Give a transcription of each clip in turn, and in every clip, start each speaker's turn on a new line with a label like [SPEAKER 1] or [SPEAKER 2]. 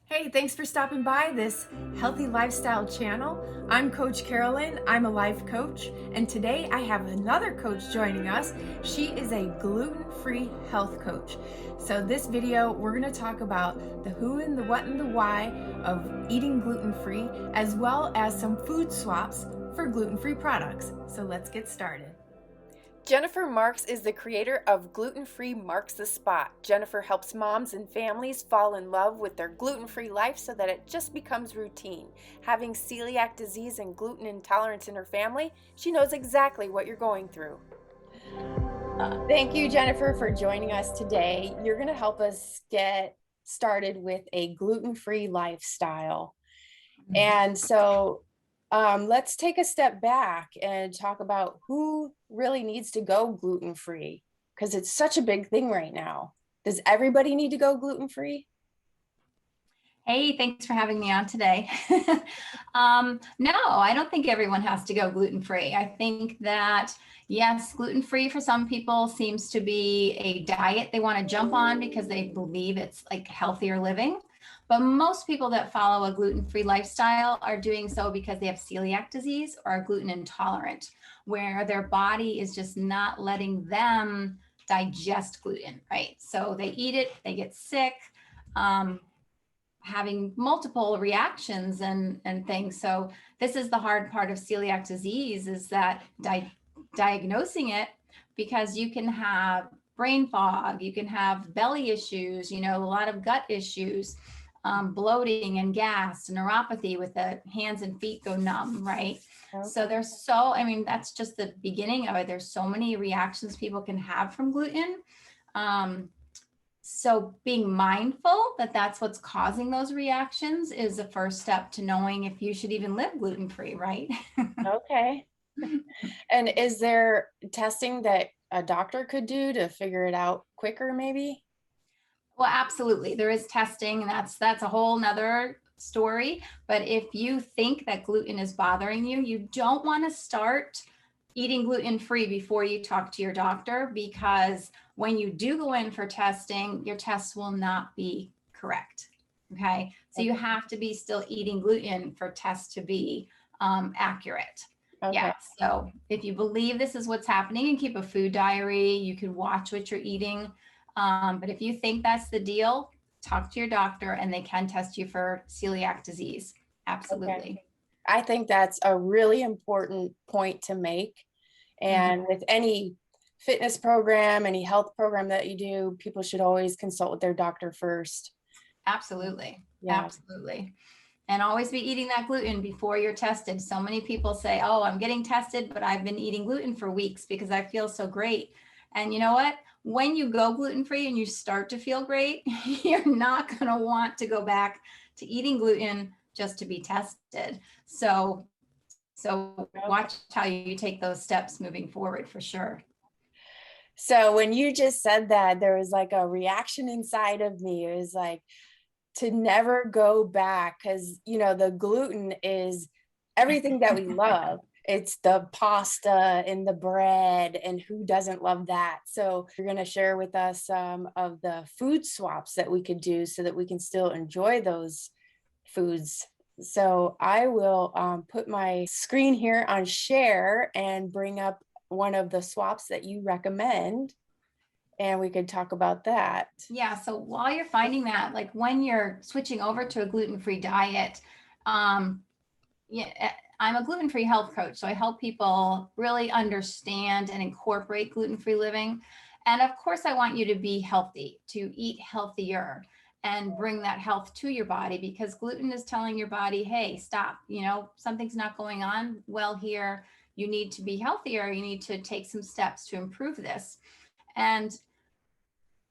[SPEAKER 1] Hey, thanks for stopping by this healthy lifestyle channel. I'm Coach Carolyn. I'm a life coach, and today I have another coach joining us. She is a gluten-free health coach. So this video, we're going to talk about the who and the what and the why of eating gluten-free, as well as some food swaps for gluten-free products. So let's get started. Jennifer Marcks is the creator of Gluten-Free Marks the Spot. Jennifer helps moms and families fall in love with their gluten-free life so that it just becomes routine. Having celiac disease and gluten intolerance in her family, she knows exactly what you're going through. Thank you, Jennifer, for joining us today. You're going to help us get started with a gluten-free lifestyle. And so let's take a step back and talk about who really needs to go gluten-free, because it's such a big thing right now. Does everybody need to go gluten-free?
[SPEAKER 2] Hey, thanks for having me on today. No, I don't think everyone has to go gluten-free. I think that, yes, gluten-free for some people seems to be a diet they want to jump on because they believe it's like healthier living. But most people that follow a gluten-free lifestyle are doing so because they have celiac disease or are gluten intolerant, where their body is just not letting them digest gluten, right? So they eat it, they get sick. Having multiple reactions and things. So this is the hard part of celiac disease, is that diagnosing it, because you can have brain fog, you can have belly issues, a lot of gut issues, bloating and gas, neuropathy with the hands and feet go numb, right? Okay. So that's just the beginning of it. There's so many reactions people can have from gluten. So being mindful that that's what's causing those reactions is the first step to knowing if you should even live gluten-free, right?
[SPEAKER 1] Okay. And is there testing that a doctor could do to figure it out quicker, maybe?
[SPEAKER 2] Well, absolutely. There is testing, and that's a whole nother story. But if you think that gluten is bothering you, you don't want to start eating gluten-free before you talk to your doctor, because when you do go in for testing, your tests will not be correct. Okay. So you have to be still eating gluten for tests to be accurate. Okay. Yeah. So if you believe this is what's happening, and keep a food diary, you can watch what you're eating. But if you think that's the deal, talk to your doctor and they can test you for celiac disease. Absolutely. Okay.
[SPEAKER 1] I think that's a really important point to make. And with any fitness program, any health program that you do, people should always consult with their doctor first.
[SPEAKER 2] Absolutely. Yeah. Absolutely. And always be eating that gluten before you're tested. So many people say, oh, I'm getting tested, but I've been eating gluten for weeks because I feel so great. And you know what? When you go gluten-free and you start to feel great, you're not going to want to go back to eating gluten just to be tested. So watch how you take those steps moving forward, for sure.
[SPEAKER 1] So when you just said that, there was like a reaction inside of me. It was like, to never go back, because the gluten is everything that we love. It's the pasta and the bread, and who doesn't love that? So you're going to share with us some of the food swaps that we could do so that we can still enjoy those foods. So I will put my screen here on share and bring up one of the swaps that you recommend, and we could talk about that.
[SPEAKER 2] Yeah. So while you're finding that, like when you're switching over to a gluten-free diet, yeah, I'm a gluten-free health coach. So I help people really understand and incorporate gluten-free living. And of course, I want you to be healthy, to eat healthier and bring that health to your body, because gluten is telling your body, hey, stop, something's not going on well here. You need to be healthier. You need to take some steps to improve this. And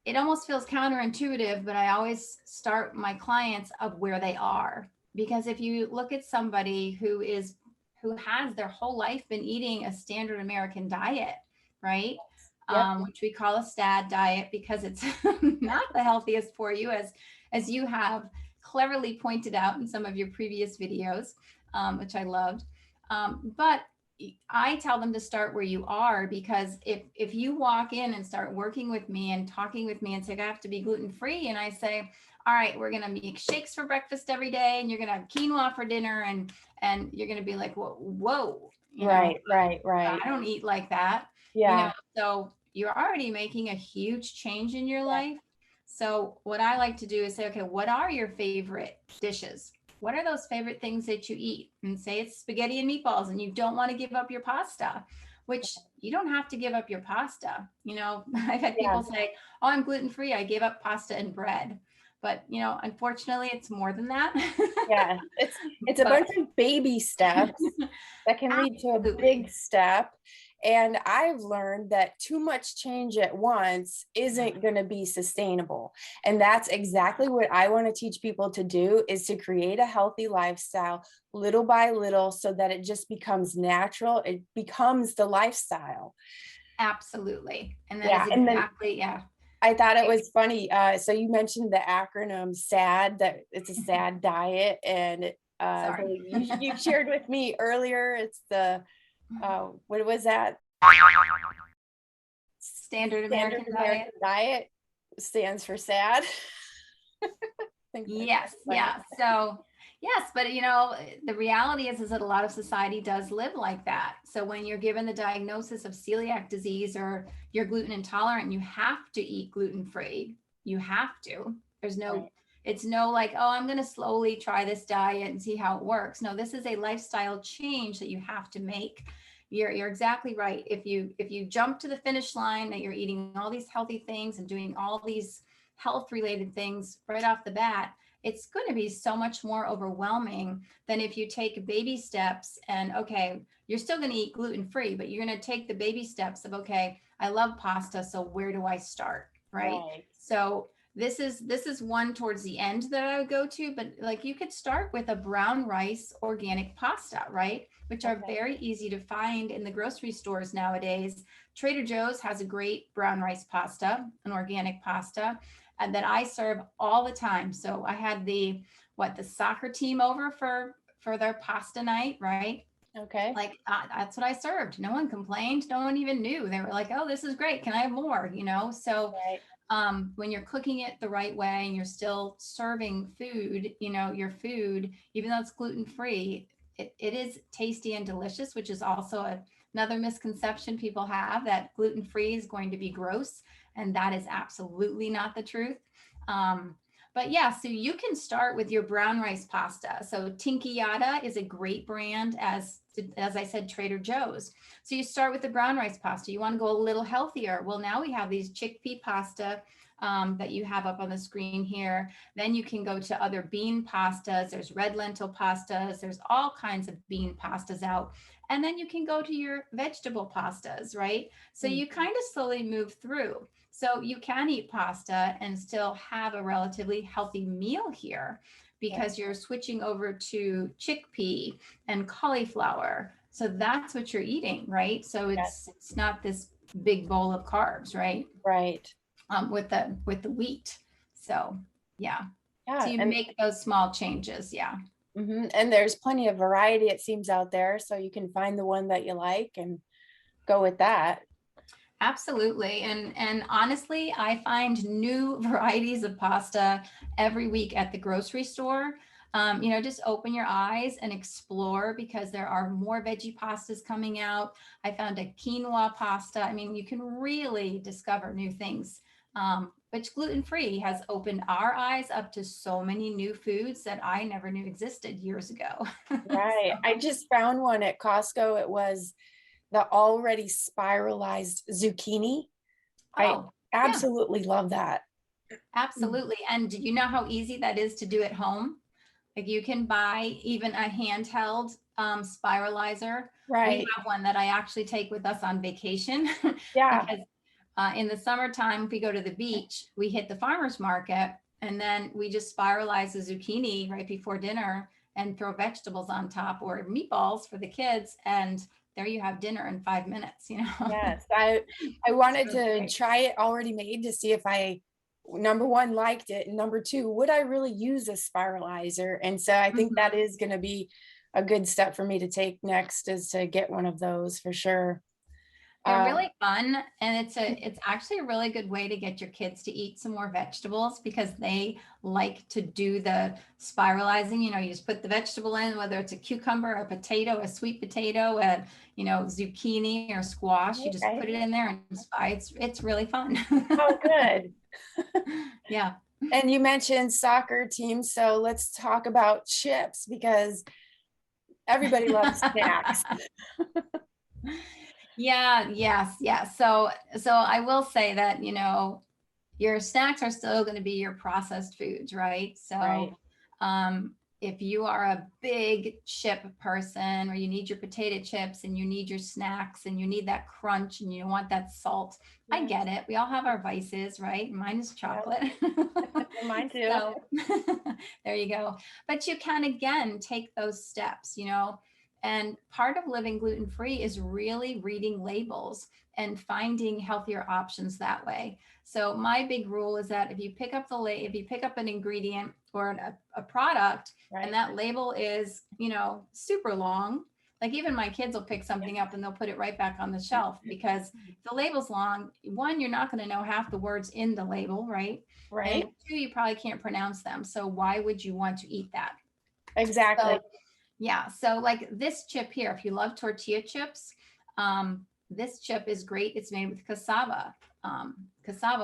[SPEAKER 2] it almost feels counterintuitive, but I always start my clients of where they are. Because if you look at somebody who has their whole life been eating a standard American diet, right? Yep. Which we call a STAD diet, because it's not the healthiest for you, as you have cleverly pointed out in some of your previous videos, which I loved. But I tell them to start where you are, because if you walk in and start working with me and talking with me and say, I have to be gluten-free, and I say, all right, we're going to make shakes for breakfast every day, and you're going to have quinoa for dinner, and you're going to be like, whoa,
[SPEAKER 1] Right.
[SPEAKER 2] I don't eat like that,
[SPEAKER 1] Yeah.
[SPEAKER 2] so you're already making a huge change in your life. So what I like to do is say, okay, what are your favorite dishes? What are those favorite things that you eat? And say it's spaghetti and meatballs, and you don't want to give up your pasta, which you don't have to give up your pasta. I've had
[SPEAKER 1] Yeah.
[SPEAKER 2] people say, oh, I'm gluten-free, I gave up pasta and bread. But, unfortunately, it's more than that.
[SPEAKER 1] Yeah. It's a
[SPEAKER 2] But
[SPEAKER 1] bunch of baby steps that can lead to a big
[SPEAKER 2] absolutely.
[SPEAKER 1] step. And I've learned that too much change at once isn't going to be sustainable. And that's exactly what I want to teach people to do, is to create a healthy lifestyle little by little, so that it just becomes natural. It becomes the lifestyle.
[SPEAKER 2] Absolutely. And that
[SPEAKER 1] Yeah.
[SPEAKER 2] is
[SPEAKER 1] And then
[SPEAKER 2] exactly, yeah.
[SPEAKER 1] I thought it was funny. So you mentioned the acronym SAD, that it's a sad diet. And so
[SPEAKER 2] Sorry.
[SPEAKER 1] you shared with me earlier, it's the, what was that?
[SPEAKER 2] Standard
[SPEAKER 1] Standard
[SPEAKER 2] American diet.
[SPEAKER 1] American diet stands for SAD. Think
[SPEAKER 2] Yes,
[SPEAKER 1] that's funny.
[SPEAKER 2] yeah. So, yes, but the reality is that a lot of society does live like that. So when you're given the diagnosis of celiac disease or you're gluten intolerant, you have to eat gluten-free. You have to. There's no,
[SPEAKER 1] Right.
[SPEAKER 2] it's no like, oh, I'm going to slowly try this diet and see how it works. No, this is a lifestyle change that you have to make. You're exactly right. If you jump to the finish line that you're eating all these healthy things and doing all these health related things right off the bat, it's going to be so much more overwhelming than if you take baby steps and, okay, you're still going to eat gluten free, but you're going to take the baby steps of, okay, I love pasta, so where do I start? Right.
[SPEAKER 1] Right.
[SPEAKER 2] So this is one towards the end that I would go to, but like you could start with a brown rice organic pasta, right? Which are
[SPEAKER 1] Okay.
[SPEAKER 2] very easy to find in the grocery stores nowadays. Trader Joe's has a great brown rice pasta, an organic pasta, and that I serve all the time. So I had the soccer team over for their pasta night, right?
[SPEAKER 1] Okay.
[SPEAKER 2] Like that's what I served. No one complained. No one even knew. They were like, "Oh, this is great. Can I have more?" So
[SPEAKER 1] Right.
[SPEAKER 2] when you're cooking it the right way and you're still serving food, your food, even though it's gluten free, it is tasty and delicious, which is also another misconception people have, that gluten free is going to be gross. And that is absolutely not the truth. Um, but yeah, so you can start with your brown rice pasta. So Tinkiata is a great brand, as I said, Trader Joe's. So you start with the brown rice pasta. You want to go a little healthier. Well, now we have these chickpea pasta that you have up on the screen here. Then you can go to other bean pastas. There's red lentil pastas. There's all kinds of bean pastas out. And then you can go to your vegetable pastas, right? So
[SPEAKER 1] Mm.
[SPEAKER 2] you kind of slowly move through. So you can eat pasta and still have a relatively healthy meal here,
[SPEAKER 1] Yeah.
[SPEAKER 2] because you're switching over to chickpea and cauliflower. So that's what you're eating, right? So
[SPEAKER 1] Yes.
[SPEAKER 2] it's not this big bowl of carbs, right?
[SPEAKER 1] Right.
[SPEAKER 2] With the wheat. So yeah. So
[SPEAKER 1] Yeah.
[SPEAKER 2] you make those small changes. Yeah.
[SPEAKER 1] And there's plenty of variety, it seems, out there. So you can find the one that you like and go with that.
[SPEAKER 2] Absolutely. And honestly, I find new varieties of pasta every week at the grocery store. Just open your eyes and explore, because there are more veggie pastas coming out. I found a quinoa pasta. I mean, you can really discover new things. Which gluten-free has opened our eyes up to so many new foods that I never knew existed years ago.
[SPEAKER 1] Right. I just found one at Costco. It was the already spiralized zucchini. I
[SPEAKER 2] Oh, yeah,
[SPEAKER 1] absolutely love that. Mm.
[SPEAKER 2] absolutely. And do you know how easy that is to do at home? Like you can buy even a handheld spiralizer. We
[SPEAKER 1] Right.
[SPEAKER 2] have one that I actually take with us on vacation
[SPEAKER 1] Yeah.
[SPEAKER 2] because in the summertime, if we go to the beach, we hit the farmer's market, and then we just spiralize the zucchini right before dinner and throw vegetables on top or meatballs for the kids. And there you have dinner in 5 minutes.
[SPEAKER 1] Yes. I
[SPEAKER 2] It's
[SPEAKER 1] wanted
[SPEAKER 2] really
[SPEAKER 1] to
[SPEAKER 2] great.
[SPEAKER 1] try it already made to see if I, number one, liked it, and number two, would I really use a spiralizer? And so I think that
[SPEAKER 2] Mhm.
[SPEAKER 1] is going to be a good step for me to take next, is to get one of those for sure.
[SPEAKER 2] They're really fun, and it's actually a really good way to get your kids to eat some more vegetables because they like to do the spiralizing. You just put the vegetable in, whether it's a cucumber, a potato, a sweet potato, zucchini or squash. You just put it in there and it's really fun.
[SPEAKER 1] Oh, good.
[SPEAKER 2] Yeah.
[SPEAKER 1] And you mentioned soccer teams, so let's talk about chips because everybody loves snacks.
[SPEAKER 2] Yeah, yes. So I will say that, your snacks are still going to be your processed foods, right? So
[SPEAKER 1] Right.
[SPEAKER 2] if you are a big chip person, or you need your potato chips and you need your snacks and you need that crunch and you want that salt, I get it. We all have our vices, right? Mine is chocolate.
[SPEAKER 1] Mine too.
[SPEAKER 2] So there you go. But you can, again, take those steps, and part of living gluten-free is really reading labels and finding healthier options that way. So my big rule is that if you pick up an ingredient or a product,
[SPEAKER 1] Right.
[SPEAKER 2] and that label is, super long, like even my kids will pick something up and they'll put it right back on the shelf because if the label's long, one, you're not going to know half the words in the label, right?
[SPEAKER 1] Right.
[SPEAKER 2] And two, you probably can't pronounce them. So why would you want to eat that?
[SPEAKER 1] Exactly.
[SPEAKER 2] So, yeah. So like this chip here, if you love tortilla chips, this chip is great. It's made with cassava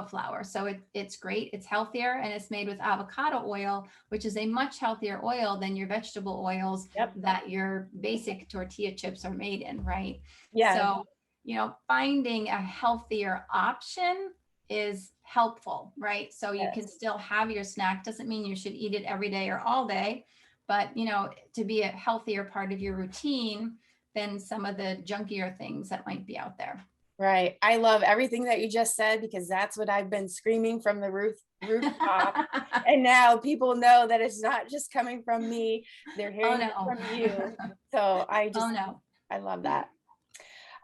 [SPEAKER 2] flour. So it's great. It's healthier, and it's made with avocado oil, which is a much healthier oil than your vegetable oils that your basic tortilla chips are made in, right?
[SPEAKER 1] Yeah.
[SPEAKER 2] So, finding a healthier option is helpful, right? So you can still have your snack. Doesn't mean you should eat it every day or all day, but to be a healthier part of your routine than some of the junkier things that might be out there.
[SPEAKER 1] Right. I love everything that you just said because that's what I've been screaming from the rooftop. And now people know that it's not just coming from me. They're hearing it from you. So I love that.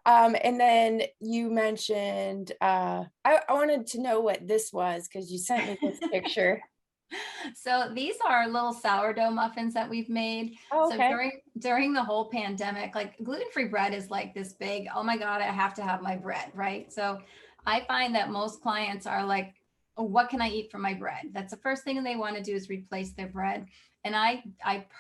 [SPEAKER 1] And then you mentioned, I wanted to know what this was because you sent me this picture.
[SPEAKER 2] So these are little sourdough muffins that we've made.
[SPEAKER 1] Oh, okay.
[SPEAKER 2] So during the whole pandemic, like gluten-free bread is like this big, oh my God, I have to have my bread, right? So I find that most clients are like, oh, what can I eat from my bread? That's the first thing they want to do is replace their bread. And I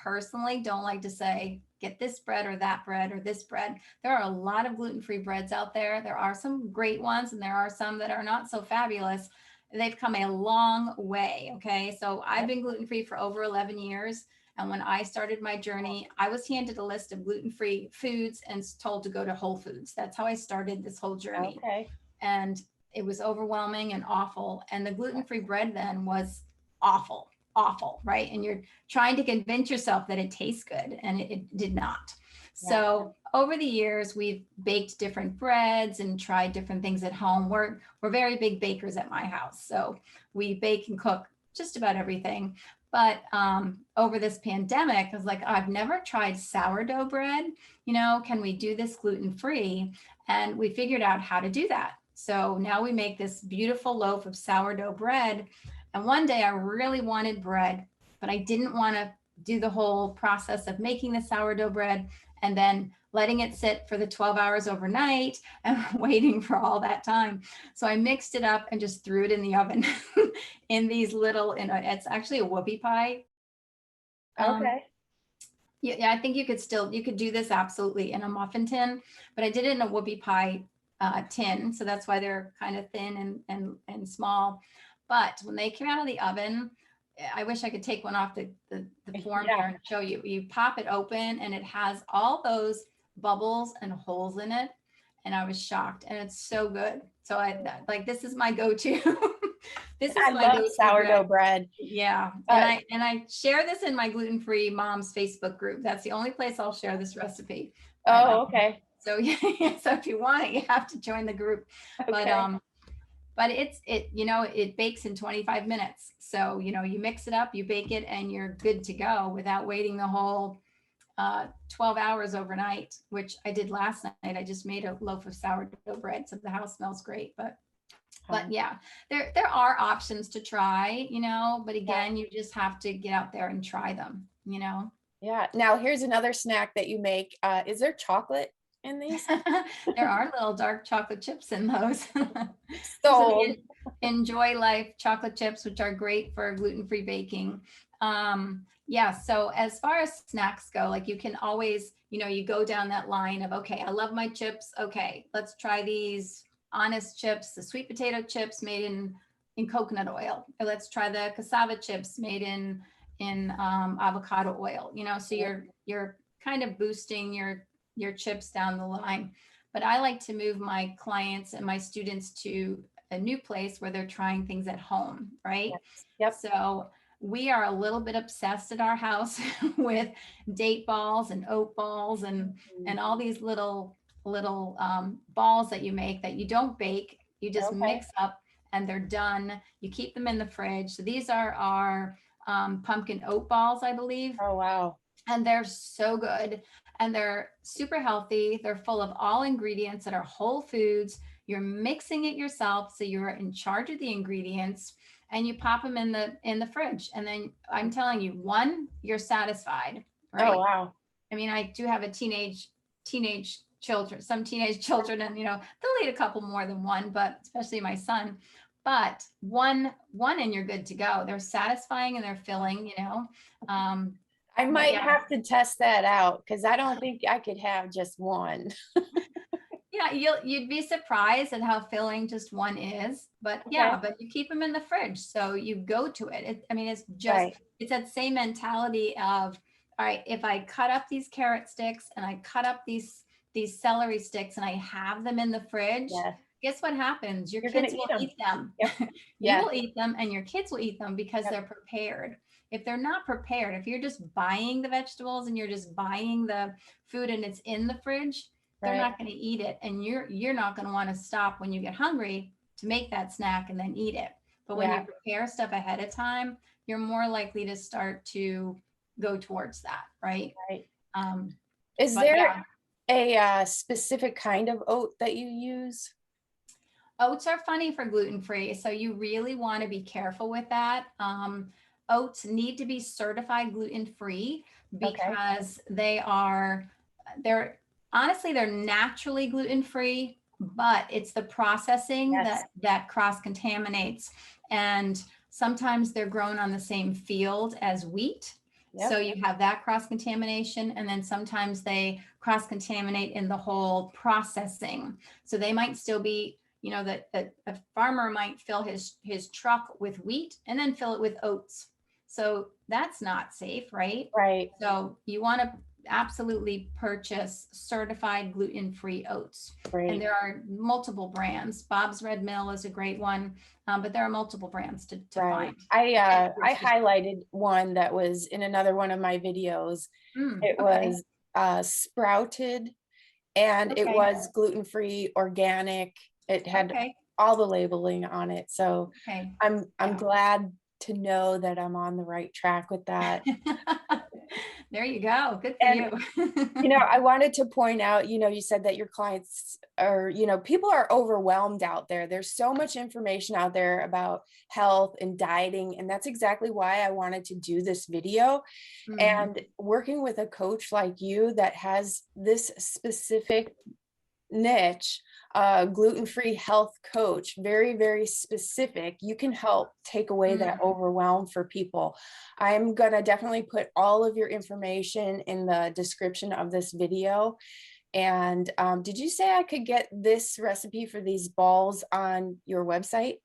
[SPEAKER 2] personally don't like to say, get this bread or that bread or this bread. There are a lot of gluten-free breads out there. There are some great ones and there are some that are not so fabulous. They've come a long way. Okay. So I've been gluten-free for over 11 years. And when I started my journey, I was handed a list of gluten-free foods and told to go to Whole Foods. That's how I started this whole journey.
[SPEAKER 1] Okay.
[SPEAKER 2] And it was overwhelming and awful. And the gluten-free bread then was awful, right? And you're trying to convince yourself that it tastes good, and it did not. So over the years, we've baked different breads and tried different things at home. We're very big bakers at my house. So we bake and cook just about everything. But over this pandemic, I was like, I've never tried sourdough bread. Can we do this gluten-free? And we figured out how to do that. So now we make this beautiful loaf of sourdough bread. And one day I really wanted bread, but I didn't want to do the whole process of making the sourdough bread and then letting it sit for the 12 hours overnight and waiting for all that time. So I mixed it up and just threw it in the oven in these little, it's actually a whoopie pie.
[SPEAKER 1] Okay.
[SPEAKER 2] Yeah, I think you could do this absolutely in a muffin tin, but I did it in a whoopie pie tin. So that's why they're kind of thin and small. But when they came out of the oven, I wish I could take one off the form here and show you. You pop it open and it has all those bubbles and holes in it. And I was shocked, and it's so good. So this is my go-to.
[SPEAKER 1] I love sourdough bread.
[SPEAKER 2] Yeah. And I share this in my gluten-free moms Facebook group. That's the only place I'll share this recipe.
[SPEAKER 1] Oh, okay.
[SPEAKER 2] So yeah, so if you want it, you have to join the group.
[SPEAKER 1] Okay.
[SPEAKER 2] But it bakes in 25 minutes. So, you mix it up, you bake it, and you're good to go without waiting the whole 12 hours overnight, which I did last night. I just made a loaf of sourdough bread. So the house smells great, but yeah, there are options to try, but again, you just have to get out there and try them,
[SPEAKER 1] Yeah. Now here's another snack that you make. Is there chocolate in these?
[SPEAKER 2] There are little dark chocolate chips in those. Those are
[SPEAKER 1] Sold.
[SPEAKER 2] the Enjoy Life chocolate chips, which are great for gluten-free baking. Yeah, so as far as snacks go, like you can always, you go down that line of, okay, I love my chips. Okay, let's try these Honest chips, the sweet potato chips made in coconut oil. Or let's try the cassava chips made in avocado oil. So you're kind of boosting your chips down the line. But I like to move my clients and my students to a new place where they're trying things at home, right?
[SPEAKER 1] Yes. Yep.
[SPEAKER 2] So we are a little bit obsessed at our house with date balls and oat balls and all these little balls that you make that you don't bake. You just
[SPEAKER 1] Okay.
[SPEAKER 2] mix up and they're done. You keep them in the fridge. So these are our pumpkin oat balls, I believe.
[SPEAKER 1] Oh, wow.
[SPEAKER 2] And they're so good and they're super healthy. They're full of all ingredients that are whole foods. You're mixing it yourself, so you're in charge of the ingredients, and you pop them in the fridge. And then I'm telling you, one, you're satisfied, right?
[SPEAKER 1] Oh, wow.
[SPEAKER 2] I mean, I do have a teenage children, some teenage children, and they'll eat a couple more than one, but especially my son. But one and you're good to go. They're satisfying and they're filling,
[SPEAKER 1] I might
[SPEAKER 2] yeah.
[SPEAKER 1] have to test that out because I don't think I could have just one.
[SPEAKER 2] Yeah, you'd be surprised at how filling just one is, but yeah, but you keep them in the fridge, so you go to it. It's just
[SPEAKER 1] Right.
[SPEAKER 2] it's that same mentality of, all right, if I cut up these carrot sticks and I cut up these celery sticks and I have them in the fridge,
[SPEAKER 1] Yes.
[SPEAKER 2] guess what happens? Your
[SPEAKER 1] You're gonna
[SPEAKER 2] kids
[SPEAKER 1] eat
[SPEAKER 2] will
[SPEAKER 1] them.
[SPEAKER 2] eat them.
[SPEAKER 1] Yep.
[SPEAKER 2] You
[SPEAKER 1] Yes.
[SPEAKER 2] will eat them and your kids will eat them because
[SPEAKER 1] Yep.
[SPEAKER 2] they're prepared. If they're not prepared, if you're just buying the vegetables and you're just buying the food and it's in the fridge, they're
[SPEAKER 1] Right.
[SPEAKER 2] not going to eat it, and you're not going to want to stop when you get hungry to make that snack and then eat it. But when you prepare stuff ahead of time, you're more likely to start to go towards that, right?
[SPEAKER 1] Right.
[SPEAKER 2] Um,
[SPEAKER 1] Is
[SPEAKER 2] but
[SPEAKER 1] there
[SPEAKER 2] yeah,
[SPEAKER 1] a specific kind of oat that you use?
[SPEAKER 2] oats are funny for gluten-free, so you really want to be careful with that. Oats need to be certified gluten-free because they're honestly, they're naturally gluten-free, but it's the processing that cross-contaminates. And sometimes they're grown on the same field as wheat.
[SPEAKER 1] Yep.
[SPEAKER 2] So you have that cross-contamination, and then sometimes they cross-contaminate in the whole processing. So they might still be, that a farmer might fill his truck with wheat and then fill it with oats. So that's not safe, right?
[SPEAKER 1] Right.
[SPEAKER 2] So you want to absolutely purchase certified gluten-free oats.
[SPEAKER 1] Great.
[SPEAKER 2] And there are multiple brands. Bob's Red Mill is a great one, but there are multiple brands to find.
[SPEAKER 1] I highlighted one that was in another one of my videos. It was sprouted, and it was gluten-free, organic. It had all the labeling on it. So I'm glad to know that I'm on the right track with that.
[SPEAKER 2] There you go. Good for you.
[SPEAKER 1] I wanted to point out, you said that your clients are, people are overwhelmed out there. There's so much information out there about health and dieting. And that's exactly why I wanted to do this video. And working with a coach like you that has this specific niche, gluten-free health coach, very, very specific, you can help take away that overwhelm for people. I'm gonna definitely put all of your information in the description of this video. And did you say I could get this recipe for these balls on your website?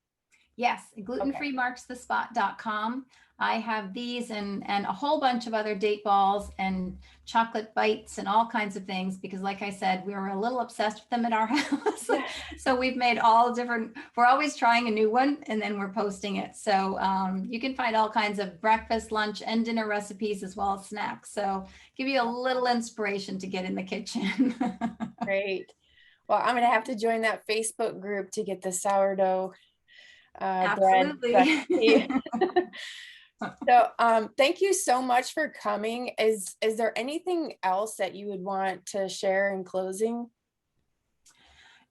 [SPEAKER 2] Yes, glutenfreemarksthespot.com. I have these and a whole bunch of other date balls and chocolate bites and all kinds of things because, like I said, we were a little obsessed with them at our house. So we've made all different, we're always trying a new one and then we're posting it. So you can find all kinds of breakfast, lunch, and dinner recipes as well as snacks. So give you a little inspiration to get in the kitchen.
[SPEAKER 1] Great. Well, I'm going to have to join that Facebook group to get the sourdough bread recipe. So thank you so much for coming. Is there anything else that you would want to share in closing?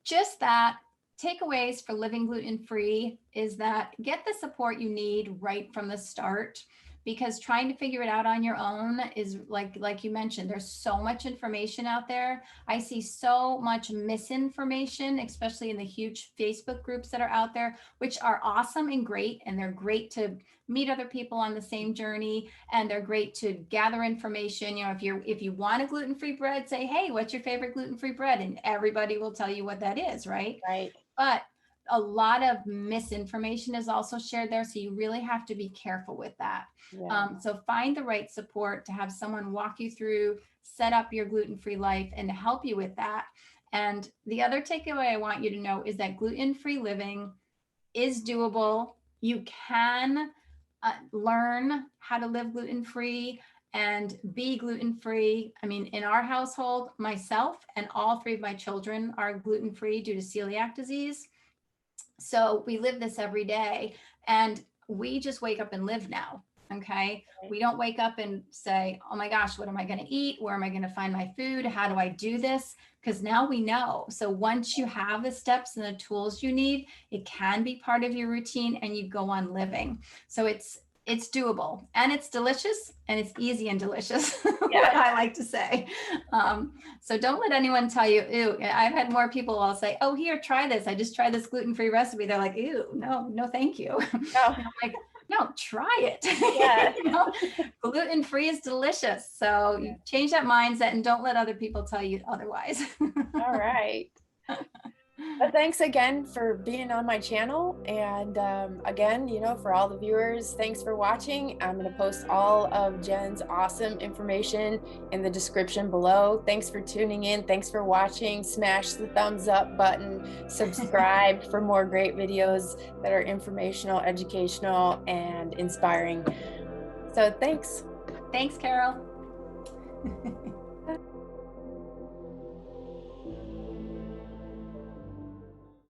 [SPEAKER 2] Just that takeaways for living gluten-free is that get the support you need right from the start. because trying to figure it out on your own is like you mentioned, there's so much information out there. I see so much misinformation, especially in the huge Facebook groups that are out there, which are awesome and great, and they're great to meet other people on the same journey, and they're great to gather information. You know, if you want a gluten-free bread, say, hey, what's your favorite gluten-free bread, and everybody will tell you what that is, right?
[SPEAKER 1] Right.
[SPEAKER 2] But a lot of misinformation is also shared there, so you really have to be careful with that.
[SPEAKER 1] Yeah.
[SPEAKER 2] So find the right support to have someone walk you through, set up your gluten-free life, and to help you with that. And the other takeaway I want you to know is that gluten-free living is doable. You can learn how to live gluten-free and be gluten-free. I mean, in our household, myself and all three of my children are gluten-free due to celiac disease. So we live this every day, and we just wake up and live now. Okay. We don't wake up and say, oh my gosh, what am I going to eat? Where am I going to find my food? How do I do this? Because now we know. So once you have the steps and the tools you need, it can be part of your routine and you go on living. So it's doable, and it's delicious, and it's easy and delicious.
[SPEAKER 1] Yeah.
[SPEAKER 2] What I like to say. So don't let anyone tell you, ew. I've had more people all say, oh, here, try this. I just tried this gluten-free recipe. They're like, ew, no, thank you.
[SPEAKER 1] Oh.
[SPEAKER 2] I'm like, no, try it.
[SPEAKER 1] Yeah.
[SPEAKER 2] You know, gluten-free is delicious. So you change that mindset and don't let other people tell you otherwise.
[SPEAKER 1] All right. But thanks again for being on my channel. And again, you know, for all the viewers, thanks for watching. I'm going to post all of Jen's awesome information in the description below. Thanks for tuning in. Thanks for watching. Smash the thumbs up button. Subscribe for more great videos that are informational, educational, and inspiring. So thanks.
[SPEAKER 2] Thanks, Carol.